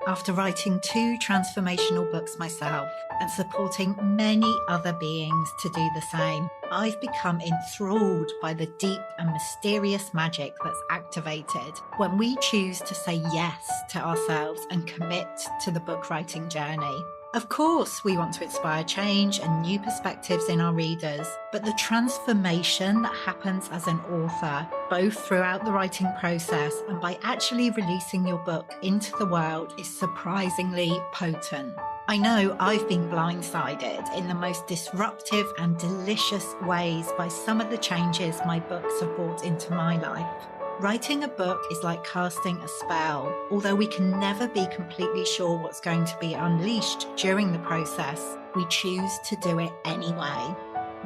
After writing 2 transformational books myself and supporting many other beings to do the same, I've become enthralled by the deep and mysterious magic that's activated when we choose to say yes to ourselves and commit to the book writing journey. Of course, we want to inspire change and new perspectives in our readers, but the transformation that happens as an author, both throughout the writing process and by actually releasing your book into the world, is surprisingly potent. I know I've been blindsided in the most disruptive and delicious ways by some of the changes my books have brought into my life. Writing a book is like casting a spell. Although we can never be completely sure what's going to be unleashed during the process, we choose to do it anyway.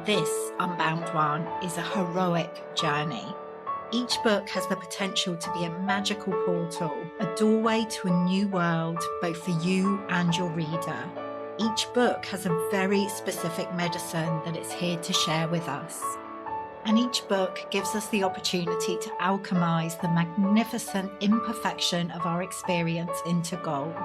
This Unbound one is a heroic journey. Each book has the potential to be a magical portal, a doorway to a new world, both for you and your reader. Each book has a very specific medicine that it's here to share with us. And each book gives us the opportunity to alchemize the magnificent imperfection of our experience into gold.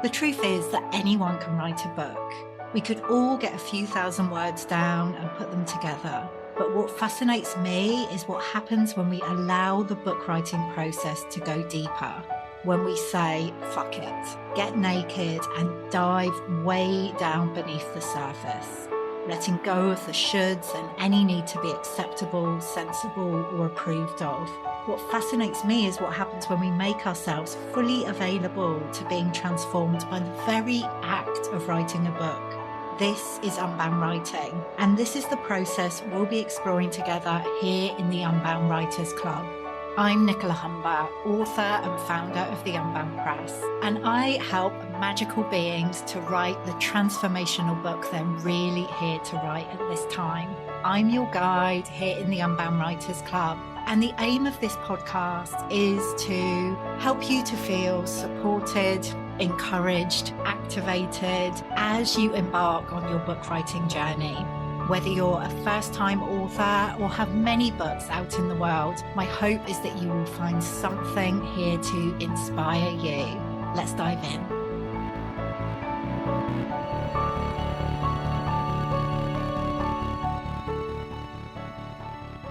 The truth is that anyone can write a book. We could all get a few thousand words down and put them together. But what fascinates me is what happens when we allow the book writing process to go deeper. When we say, fuck it, get naked and dive way down beneath the surface. Letting go of the shoulds and any need to be acceptable, sensible, or approved of. What fascinates me is what happens when we make ourselves fully available to being transformed by the very act of writing a book. This is Unbound Writing, and this is the process we'll be exploring together here in the Unbound Writers Club. I'm Nicola, author and founder of the Unbound Press, and I help magical beings to write the transformational book they're really here to write at this time. I'm your guide here in the Unbound Writers Club, and the aim of this podcast is to help you to feel supported, encouraged, activated as you embark on your book writing journey. Whether you're a first-time author or have many books out in the world, my hope is that you will find something here to inspire you. Let's dive in.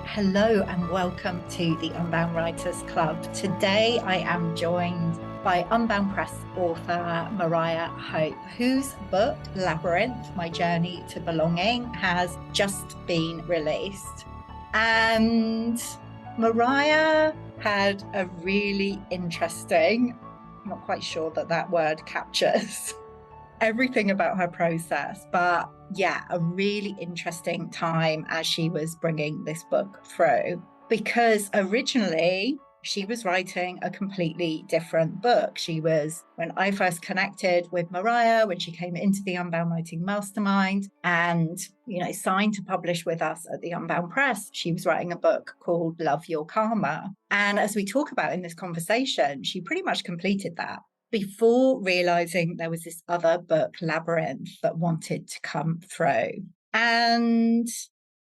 Hello and welcome to the Unbound Writers Club. Today I am joined by Unbound Press author Moriah Hope, whose book, Labyrinth, My Journey to Belonging, has just been released. And Moriah had a really interesting, I'm not quite sure that word captures everything about her process, but yeah, a really interesting time as she was bringing this book through. Because originally, she was writing a completely different book. When I first connected with Moriah, when she came into the Unbound Writing Mastermind and, signed to publish with us at the Unbound Press, she was writing a book called Love Your Karma. And as we talk about in this conversation, she pretty much completed that before realizing there was this other book, Labyrinth, that wanted to come through. And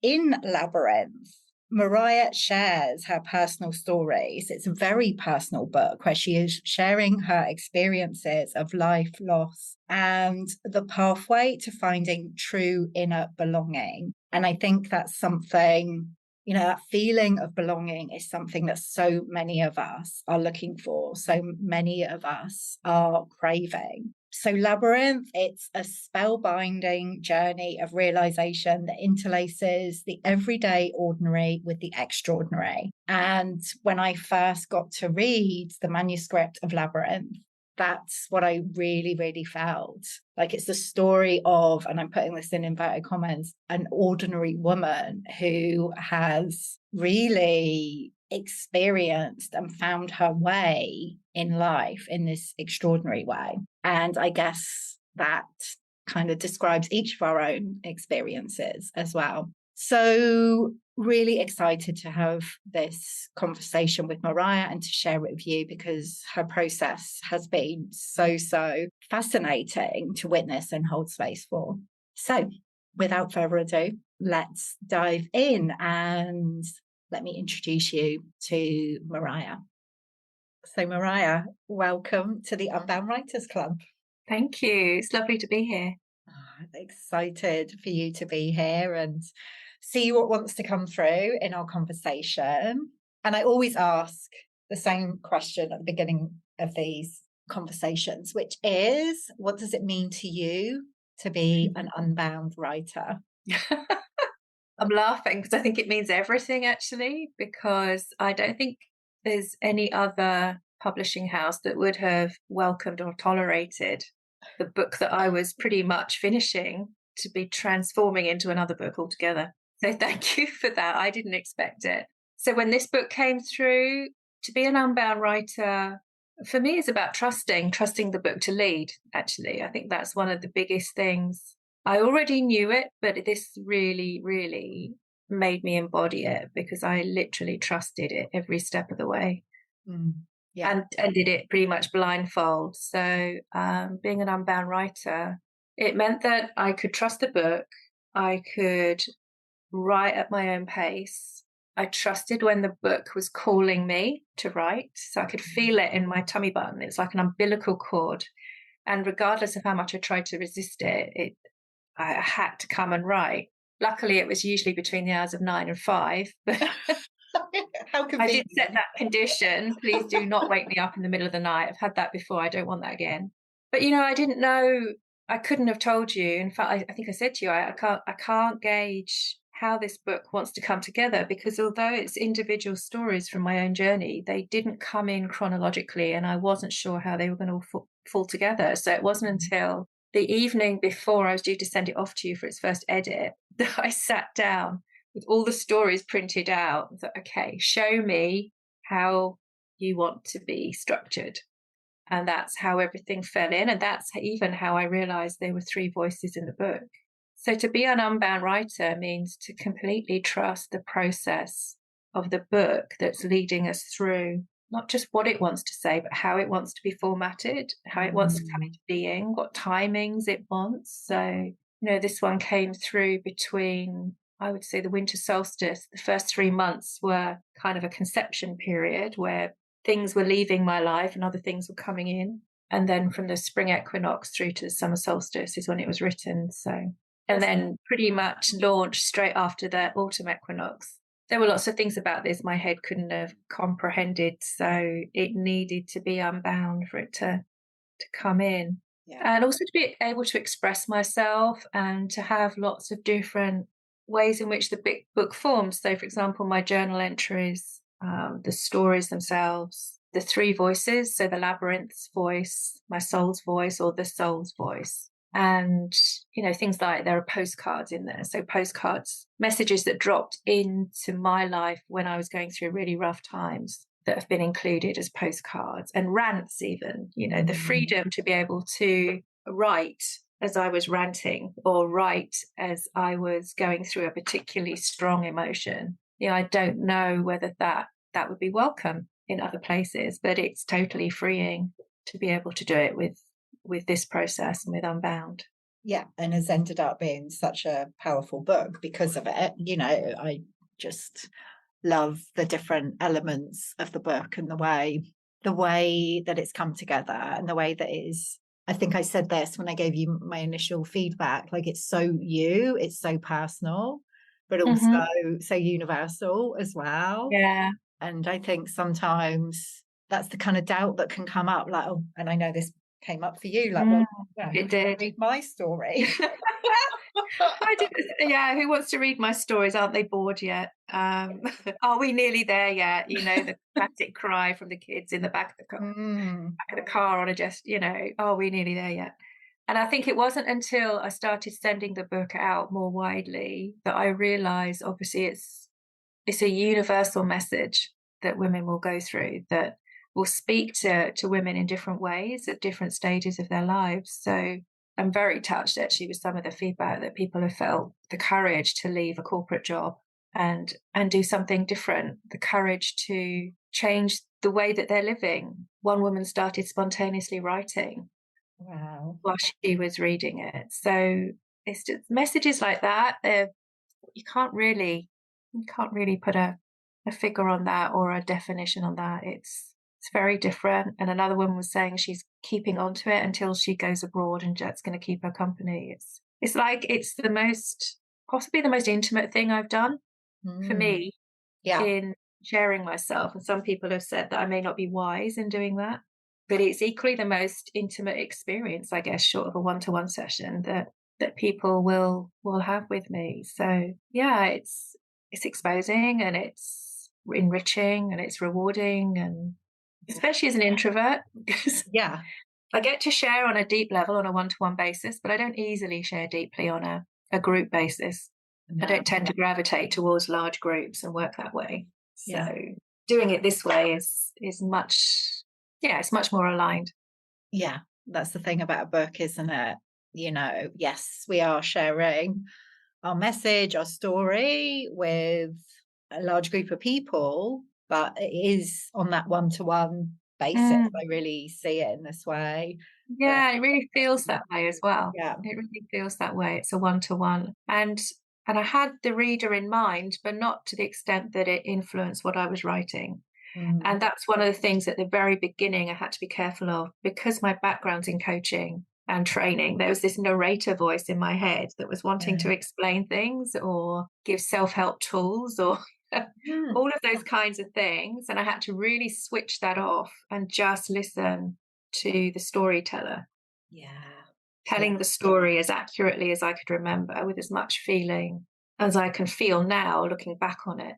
in Labyrinth, Moriah shares her personal stories. It's a very personal book where she is sharing her experiences of life, loss, and the pathway to finding true inner belonging. And I think that's something, that feeling of belonging is something that so many of us are looking for, so many of us are craving. So Labyrinth, it's a spellbinding journey of realization that interlaces the everyday ordinary with the extraordinary. And when I first got to read the manuscript of Labyrinth, that's what I really, really felt. Like it's the story of, and I'm putting this in inverted commas, an ordinary woman who has really experienced and found her way in life in this extraordinary way. And I guess that kind of describes each of our own experiences as well. So really excited to have this conversation with Moriah and to share it with you because her process has been so fascinating to witness and hold space for. So without further ado, let's dive in and let me introduce you to Moriah. So, Moriah, welcome to the Unbound Writers Club. Thank you. It's lovely to be here. Excited for you to be here and see what wants to come through in our conversation. And I always ask the same question at the beginning of these conversations, which is, what does it mean to you to be an unbound writer? I'm laughing because I think it means everything, actually, because I don't think there's any other publishing house that would have welcomed or tolerated the book that I was pretty much finishing to be transforming into another book altogether. So thank you for that. I didn't expect it. So when this book came through, to be an unbound writer, for me, is about trusting the book to lead, actually. I think that's one of the biggest things. I already knew it, but this really, really made me embody it because I literally trusted it every step of the way. Yeah. And did it pretty much blindfold. So being an unbound writer, it meant that I could trust the book. I could write at my own pace. I trusted when the book was calling me to write. So I could feel it in my tummy button. It's like an umbilical cord. And regardless of how much I tried to resist it, I had to come and write. Luckily, it was usually between the hours of 9 and 5. But How I did convenient. set that condition. Please do not wake me up in the middle of the night. I've had that before. I don't want that again. But I didn't know. I couldn't have told you. In fact, I think I said to you, I can't gauge how this book wants to come together because although it's individual stories from my own journey, they didn't come in chronologically, and I wasn't sure how they were going to fall together. So it wasn't until the evening before I was due to send it off to you for its first edit that I sat down with all the stories printed out and thought, okay, show me how you want to be structured. And that's how everything fell in. And that's even how I realized there were three voices in the book. So to be an unbound writer means to completely trust the process of the book that's leading us through not just what it wants to say, but how it wants to be formatted, how it wants to come into being, what timings it wants. So, this one came through between, I would say, the winter solstice. The first 3 months were kind of a conception period where things were leaving my life and other things were coming in. And then from the spring equinox through to the summer solstice is when it was written. So, and then pretty much launched straight after the autumn equinox. There were lots of things about this my head couldn't have comprehended. So it needed to be unbound for it to come in. Yeah. And also to be able to express myself and to have lots of different ways in which the book forms. So, for example, my journal entries, the stories themselves, the three voices, so the Labyrinth's voice, my soul's voice, or the soul's voice. And, things like there are postcards in there. So postcards, messages that dropped into my life when I was going through really rough times that have been included as postcards, and rants even, the freedom to be able to write as I was ranting or write as I was going through a particularly strong emotion. I don't know whether that would be welcome in other places, but it's totally freeing to be able to do it with this process and with Unbound. Yeah, and has ended up being such a powerful book because of it. I just love the different elements of the book and the way that it's come together and the way that it is. I think I said this when I gave you my initial feedback, like it's so personal, but also so universal as well. Yeah. And I think sometimes that's the kind of doubt that can come up, like, oh, and I know this came up for you, like, it did. Read my story. Who wants to read my stories? Aren't they bored yet? Are we nearly there yet? The classic cry from the kids in the back of the car on are we nearly there yet? And I think it wasn't until I started sending the book out more widely that I realized, obviously, it's a universal message that women will go through, that will speak to women in different ways at different stages of their lives. So I'm very touched actually with some of the feedback that people have felt the courage to leave a corporate job and do something different, the courage to change the way that they're living. One woman started spontaneously writing while she was reading it. So it's just messages like that. You can't really put a figure on that or a definition on that. It's very different. And another woman was saying she's keeping on to it until she goes abroad and Jet's going to keep her company. It's like it's the most, possibly the most intimate thing I've done for Mm. me Yeah. in sharing myself. And some people have said that I may not be wise in doing that, but it's equally the most intimate experience, I guess, short of a one-to-one session that people will have with me. So yeah, it's exposing and it's enriching and it's rewarding, and especially as an introvert, because Yeah. I get to share on a deep level on a one-to-one basis, but I don't easily share deeply on a group basis. I No. don't tend to gravitate towards large groups and work that way. So Yeah. doing it this way is much, yeah, it's much more aligned. Yeah. That's the thing about a book, isn't it? Yes, we are sharing our message, our story with a large group of people, but it is on that one-to-one basis. Mm. I really see it in this way. That Yeah, it really feels that way as well. yeah. It really feels that way. It's a one-to-one. And I had the reader in mind, but not to the extent that it influenced what I was writing. Mm. And that's one of the things at the very beginning I had to be careful of, because my background's in coaching and training. There was this narrator voice in my head that was wanting to explain things or give self-help tools or Mm. all of those kinds of things. And I had to really switch that off and just listen to the storyteller, Yeah. Yeah. telling the story as accurately as I could remember, with as much feeling as I can feel now looking back on it,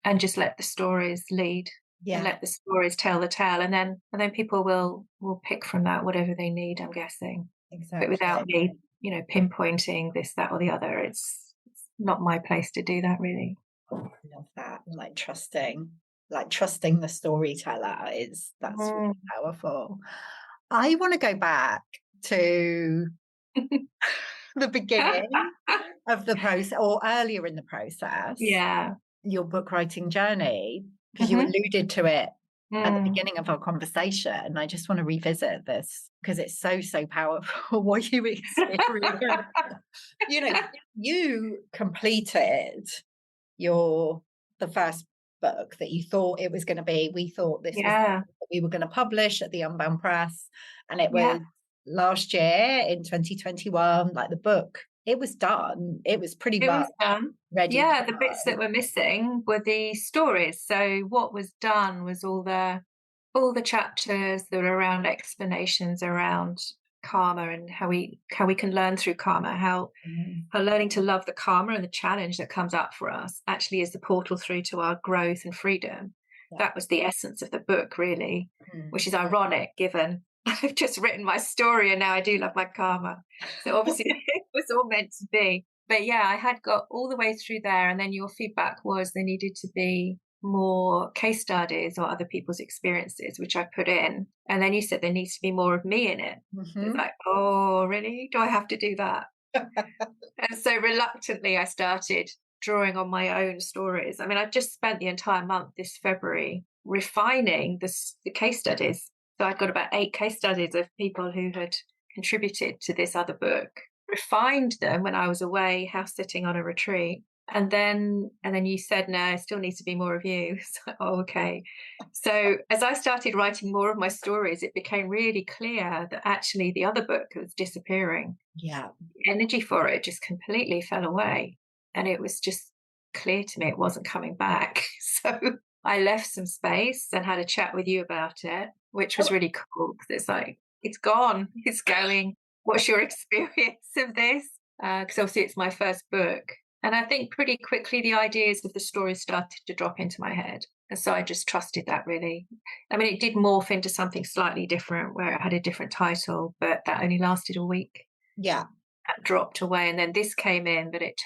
and just let the stories lead and Yeah. let the stories tell the tale, and then people will pick from that whatever they need, I'm guessing, but without Exactly. me pinpointing this, that, or the other. It's not my place to do that, really. Love that. Like trusting the storyteller that's really Mm. powerful. I want to go back to the beginning of the process, or earlier in the process, Yeah. your book writing journey, because you Hmm. alluded to it at the Mm. beginning of our conversation. I just want to revisit this because it's so powerful what you experienced. you know, you completed your the first book that you thought it was going to be. We thought this was Yeah. what we were going to publish at the Unbound Press, and it Yeah. was last year in 2021. Like the book, it was done. It was pretty It much was done. ready to Yeah, the bits go. that were missing were the stories. So what was done was all the chapters that are around explanations around karma and how we can learn through karma, Mm, how learning to love the karma and the challenge that comes up for us actually is the portal through to our growth and freedom. yeah. That was the essence of the book, really, Mm. which is ironic given I've just written my story and now I do love my karma. So obviously it was all meant to be. But yeah, I had got all the way through there, and then your feedback was there needed to be more case studies or other people's experiences, which I put in. And then you said there needs to be more of me in it. It's Mhm. like, oh, really? Do I have to do that? And so reluctantly, I started drawing on my own stories. I mean, I've just spent the entire month this February refining the case studies. So I've got about 8 case studies of people who had contributed to this other book, refined them when I was away house sitting on a retreat. And then you said, no, it still needs to be more of you. So, oh, okay. So as I started writing more of my stories, it became really clear that actually the other book was disappearing. Yeah. Energy for it just completely fell away. And it was just clear to me it wasn't coming back. So I left some space and had a chat with you about it, which was really cool because it's like, it's gone, it's going. What's your experience of this? Because obviously it's my first book. And I think pretty quickly the ideas of the story started to drop into my head. And so I just trusted that, really. I mean, it did morph into something slightly different where it had a different title, but that only lasted a week. Yeah. That dropped away, and then this came in, but it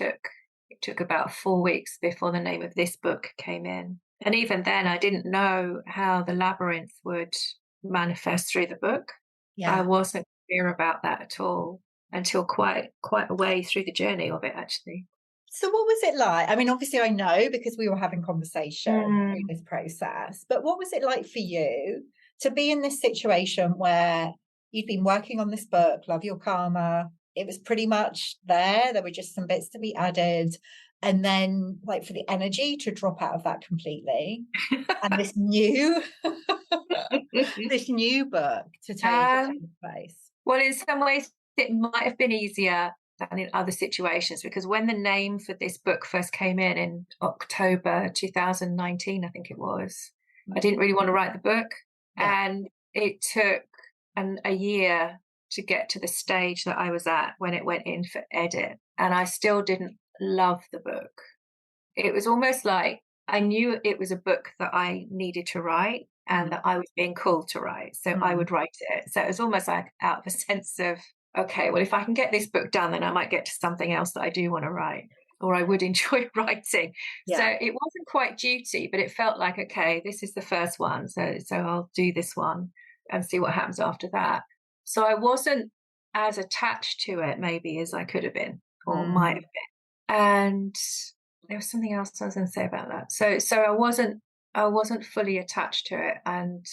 took about 4 weeks before the name of this book came in. And even then I didn't know how the labyrinth would manifest through the book. I Yeah. wasn't clear about that at all until quite a way through the journey of it, actually. So what was it like? I mean, obviously I know because we were having conversation through Mm. this process, but what was it like for you to be in this situation where you'd been working on this book, Love Your Karma? It was pretty much there. There were just some bits to be added. and then like for the energy to drop out of that completely, and this new this new book to take place? Well, in some ways, it might have been easier than in other situations, because when the name for this book first came in October 2019, I think it was, I didn't really want to write the book. Yeah. And it took a year to get to the stage that I was at when it went in for edit. And I still didn't love the book. It was almost like I knew it was a book that I needed to write and that I was being called to write. So I would write it. So it was almost like out of a sense of, okay, well, if I can get this book done, then I might get to something else that I do want to write, or I would enjoy writing. So Yeah. it wasn't quite duty, but it felt like, okay, this is the first one. So I'll do this one and see what happens after that. So I wasn't as attached to it maybe as I could have been or might have been. And there was something else I was going to say about that. So I wasn't fully attached to it, and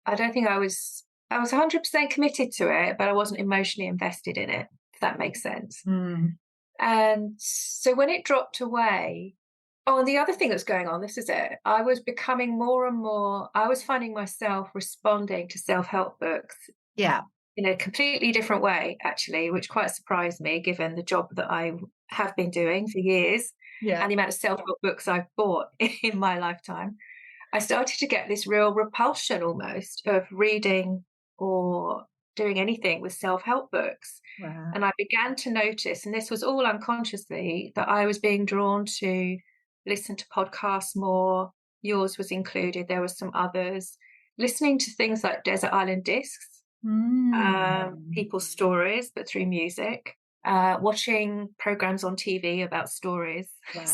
I don't think I was 100% committed to it, but I wasn't emotionally invested in it, if that makes sense. And so when it dropped away, oh, and the other thing that's going on, this is it. I was becoming more and more, I was finding myself responding to self-help books Yeah. in a completely different way, actually, which quite surprised me given the job that I have been doing for years Yeah. and the amount of self-help books I've bought in my lifetime. I started to get this real repulsion almost of reading or doing anything with self-help books. Wow. And I began to notice, and this was all unconsciously, that I was being drawn to listen to podcasts more. Yours was included. There were some others. Listening to things like Desert Island Discs, people's stories, but through music, watching programs on TV about stories. Wow.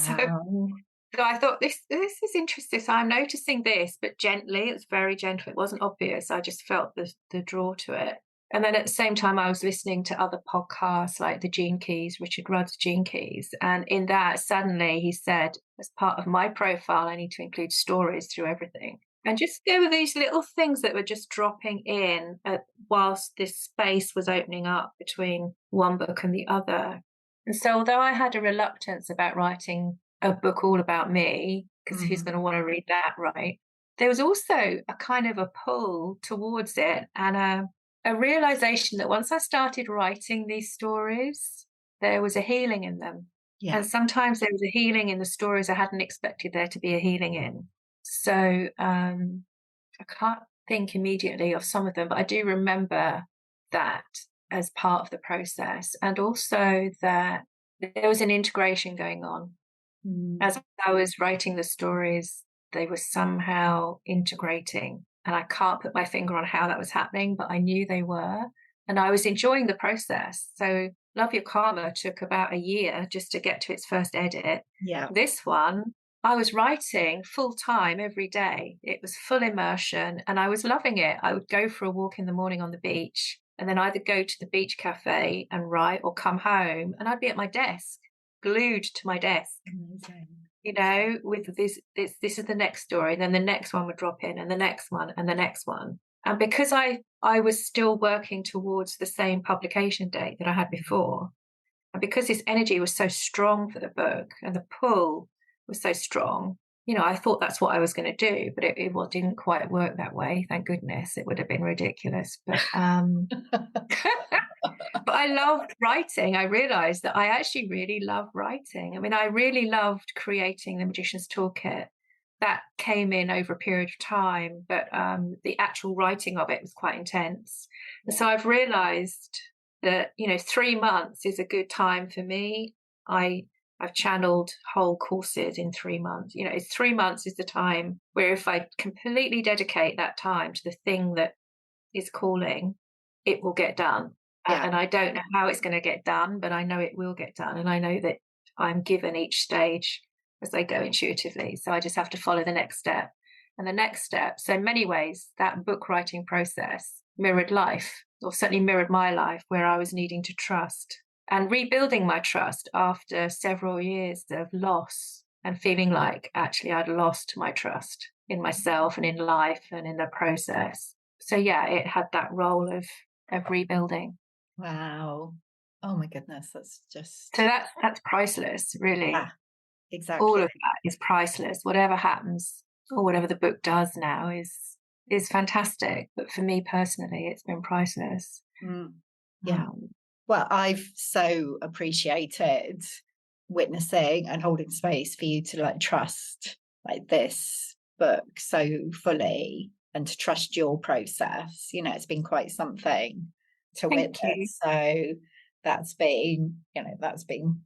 So I thought this is interesting. So I'm noticing this, but gently. It was very gentle. It wasn't obvious. I just felt the draw to it. And then at the same time, I was listening to other podcasts like the Gene Keys, Richard Rudd's Gene Keys. And in that, suddenly he said, as part of my profile, I need to include stories through everything. And just there were these little things that were just dropping in whilst this space was opening up between one book and the other. And so although I had a reluctance about writing a book all about me, because who's going to want to read that, right? There was also a kind of a pull towards it and a realization that once I started writing these stories, there was a healing in them. Yeah. And sometimes there was a healing in the stories I hadn't expected there to be a healing in. So I can't think immediately of some of them, but I do remember that as part of the process. And also that there was an integration going on. As I was writing the stories, they were somehow integrating. And I can't put my finger on how that was happening, but I knew they were. And I was enjoying the process. So Love Your Karma took about a year just to get to its first edit. Yeah. This one, I was writing full time every day. It was full immersion and I was loving it. I would go for a walk in the morning on the beach and then either go to the beach cafe and write or come home and I'd be at my desk, glued to my desk. Amazing. You know, with this is the next story, and then the next one would drop in, and the next one, and the next one. And because I was still working towards the same publication date that I had before, and because this energy was so strong for the book, and the pull was so strong, you know, I thought that's what I was going to do, but it didn't quite work that way. Thank goodness, it would have been ridiculous. But but I loved writing. I realized that I actually really love writing. I mean, I really loved creating the Magician's Toolkit. That came in over a period of time, but the actual writing of it was quite intense. And so I've realized that, you know, 3 months is a good time for me. I've channeled whole courses in 3 months. You know, it's 3 months is the time where if I completely dedicate that time to the thing that is calling, it will get done. Yeah. And I don't know how it's going to get done, but I know it will get done. And I know that I'm given each stage as they go intuitively. So I just have to follow the next step and the next step. So in many ways, that book writing process mirrored life, or certainly mirrored my life, where I was needing to trust and rebuilding my trust after several years of loss and feeling like actually I'd lost my trust in myself and in life and in the process. So yeah, it had that role of rebuilding. Wow. Oh my goodness. That's just So that's priceless, really. Yeah. All exactly. of that is priceless. Whatever happens or whatever the book does now is fantastic. But for me personally, it's been priceless. Mm. Yeah. Um, Well, I've so appreciated witnessing and holding space for you to like trust like this book so fully and to trust your process. You know, it's been quite something to thank you. witness. So that's been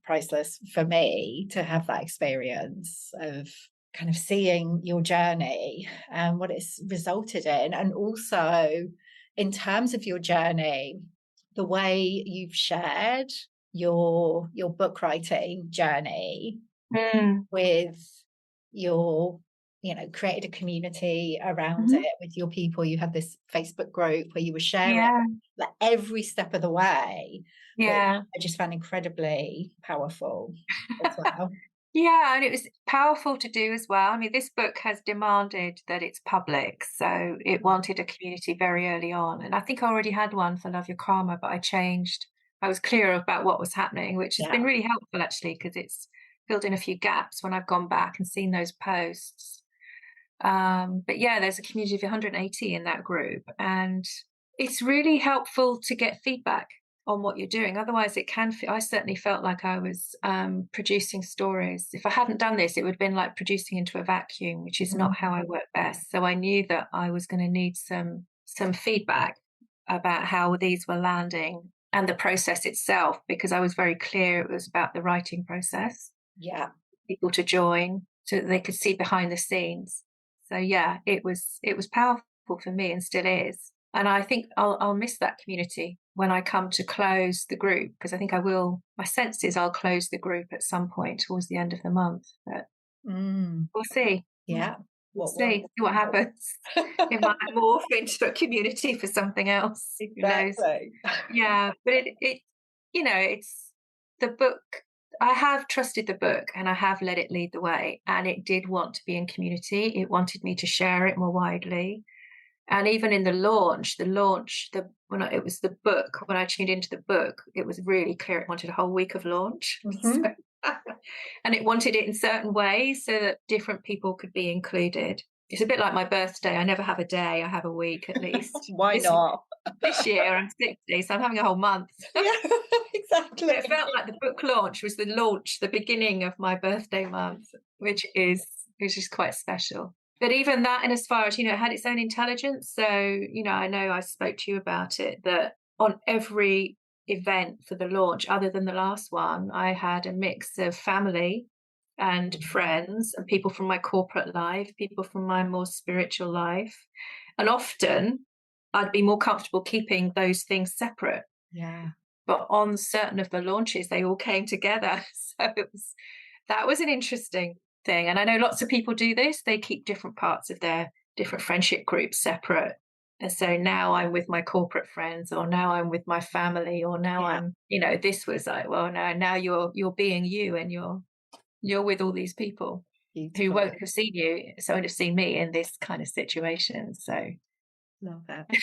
priceless for me to have that experience of kind of seeing your journey and what it's resulted in. And also in terms of your journey, the way you've shared your book writing journey Mm. with your created a community around Mhm. it with your people. You had this Facebook group where you were sharing Yeah, like every step of the way, which yeah. I just found incredibly powerful as well. Yeah, and it was powerful to do as well. I mean, this book has demanded that it's public, so it wanted a community very early on. And I think I already had one for Love Your Karma, but I changed. I was clear about what was happening, which has been Yeah. really helpful actually, because it's filled in a few gaps when I've gone back and seen those posts. But yeah, there's a community of 180 in that group, and it's really helpful to get feedback on what you're doing. Otherwise, it can. I certainly felt like I was producing stories. If I hadn't done this, it would have been like producing into a vacuum, which is Mm. not how I work best. So I knew that I was going to need some feedback about how these were landing and the process itself, because I was very clear it was about the writing process, Yeah. people to join so that they could see behind the scenes. So yeah, it was powerful for me and still is. And I think I'll miss that community when I come to close the group, because I think I will. My sense is I'll close the group at some point towards the end of the month, but Mm. we'll see. Yeah. We'll What one? see what happens. It might morph into a community for something else. Who knows? Exactly. Yeah, but it's the book. I have trusted the book and I have let it lead the way, and it did want to be in community. It wanted me to share it more widely. And even in it was the book, when I tuned into the book, it was really clear it wanted a whole week of launch. Hmm. So, and it wanted it in certain ways so that different people could be included. It's a bit like my birthday. I never have a day, I have a week at least. Why not? This year I'm 60, so I'm having a whole month. Yeah, But it exactly. felt like the book launch was the launch, the beginning of my birthday month, which is quite special. But even that, and as far as, it had its own intelligence. So, I know I spoke to you about it, that on every event for the launch, other than the last one, I had a mix of family and friends and people from my corporate life, people from my more spiritual life. And often I'd be more comfortable keeping those things separate. Yeah. But on certain of the launches, they all came together. So that was an interesting thing. And I know lots of people do this. They keep different parts of their different friendship groups separate. And so now I'm with my corporate friends, or now I'm with my family, or now Yeah. this was like, well, no, now you're being you, and you're with all these people who Beautiful. won't have seen you, so won't have seen me in this kind of situation. So Love it.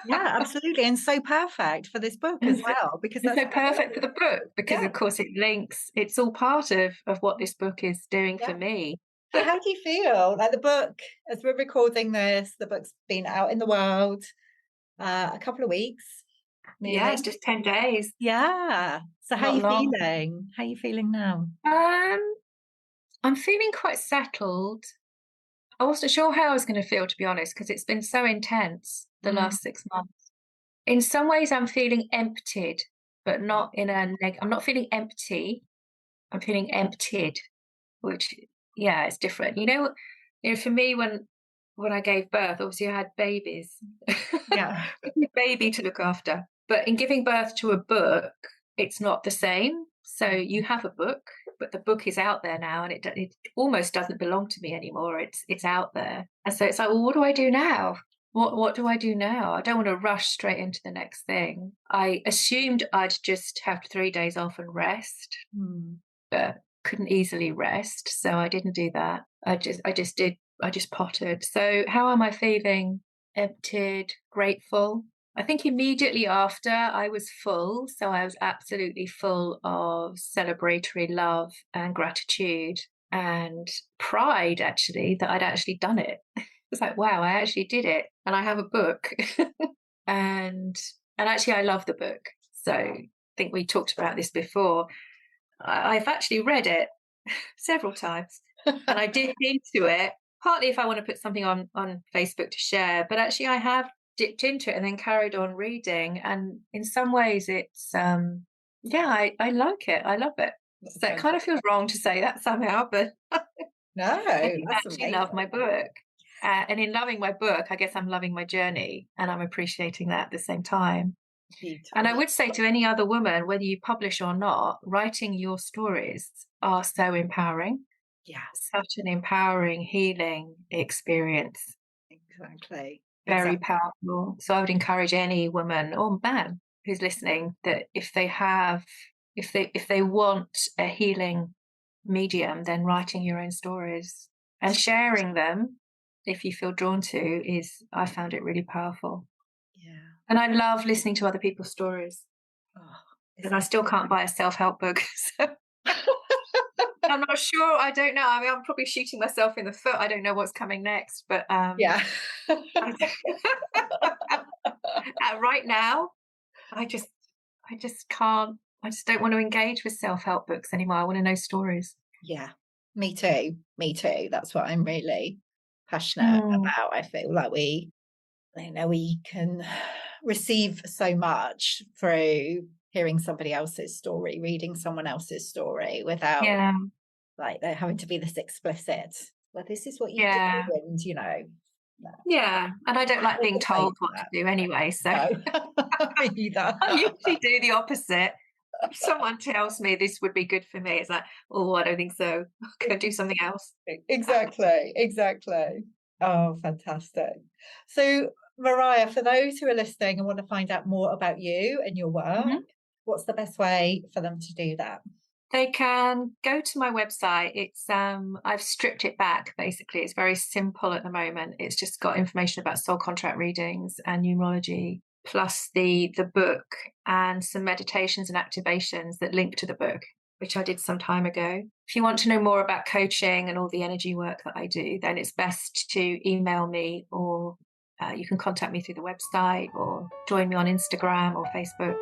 Yeah, absolutely. And so perfect for this book as well, because it's that's so perfect for the book, because yeah, of course it's all part of what this book is doing for yeah. me. So how do you feel? Like the book, as we're recording this, the book's been out in the world a couple of weeks, Yeah, nearly. it's just 10 days, Yeah. So how are not you long. feeling? How are you feeling now? Um, I'm feeling quite settled. I wasn't sure how I was going to feel, to be honest, because it's been so intense the Mm. last 6 months. In some ways, I'm feeling emptied, but not in I'm not feeling empty. I'm feeling emptied, which, yeah, it's different. For me, when I gave birth, obviously I had babies, Yeah. baby to look after. But in giving birth to a book, it's not the same. So you have a book, but the book is out there now, and it almost doesn't belong to me anymore. It's out there, and so it's like, well, what do I do now? What do I do now? I don't want to rush straight into the next thing. I assumed I'd just have 3 days off and rest, Mm. but couldn't easily rest, so I didn't do that. I just pottered. So how am I feeling? Emptied, grateful. I think immediately after I was full, so I was absolutely full of celebratory love and gratitude. and pride, actually, that I'd actually done it. It's like, wow, I actually did it, and I have a book. and actually, I love the book. So I think we talked about this before. I've actually read it several times, and I dip into it partly if I want to put something on Facebook to share, but actually I have dipped into it and then carried on reading, and in some ways it's yeah, I like it, I love it. So it kind of feels wrong to say that somehow, but No, I do that's actually love my amazing. book. And in loving my book, I guess I'm loving my journey, and I'm appreciating that at the same time. And I Beautiful. would say to any other woman, whether you publish or not, writing your stories are so empowering, Yeah, such an empowering, healing experience. exactly. Very Exactly. powerful. So I would encourage any woman or man who's listening that if they want a healing medium, then writing your own stories and sharing them, if you feel drawn to, is I found it really powerful. Yeah. And I love listening to other people's stories. Oh, And I isn't still can't buy a self-help book. So it? I'm not sure. I don't know. I mean, I'm probably shooting myself in the foot. I don't know what's coming next, but Yeah. right now, I just can't. I just don't want to engage with self-help books anymore. I want to know stories. Yeah. Me too. Me too. That's what I'm really passionate Mm, about. I feel like we can receive so much through hearing somebody else's story, reading someone else's story without yeah, like there having to be this explicit, well, this is what you do, yeah, and no, yeah. And I don't like all being the same told for what to that. do anyway. So No, me either. I usually do the opposite. If someone tells me this would be good for me, it's like, oh, I don't think so. Go do something else. Exactly, exactly. Oh, fantastic. So, Mariah, for those who are listening and want to find out more about you and your work, Mhm. what's the best way for them to do that? They can go to my website. It's I've stripped it back basically. It's very simple at the moment. It's just got information about soul contract readings and numerology, plus the book and some meditations and activations that link to the book, which I did some time ago. If you want to know more about coaching and all the energy work that I do, then it's best to email me, or you can contact me through the website or join me on Instagram or Facebook.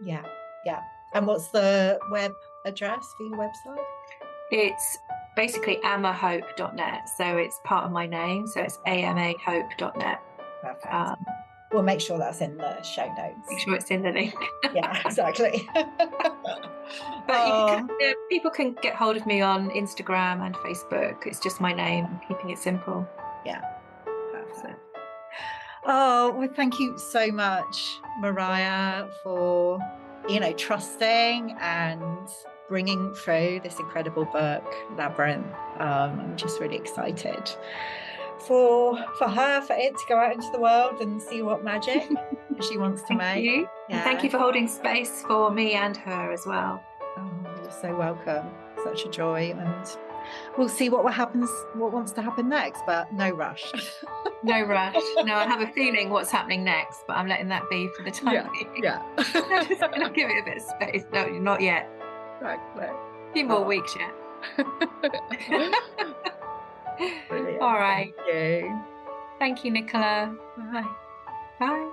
Yeah, yeah. And what's the web address for your website? It's basically amahope.net. So it's part of my name. So it's amahope.net. Perfect. Um, We'll make sure that's in the show make notes. sure it's in the link. Yeah, exactly. But Oh, people can get hold of me on Instagram and Facebook. It's just my name. I'm keeping it simple. yeah, So, perfect. Oh, well, thank you so much, Mariah, for trusting and bringing through this incredible book, Labyrinth. I'm just really excited for it to go out into the world and see what magic she wants to thank make. you. And thank Yeah. you for holding space for me and her as well. Oh, you're so welcome. Such a joy, and we'll see what wants to happen next, but no rush. No rush. No, I have a feeling what's happening next, but I'm letting that be for the time Yeah, being. yeah. I'm just going to give it a bit of space. No, not yet. Exactly. A few more Oh. weeks yet. All Brilliant. right. Thank you. Thank you, Nicola. Bye. Bye.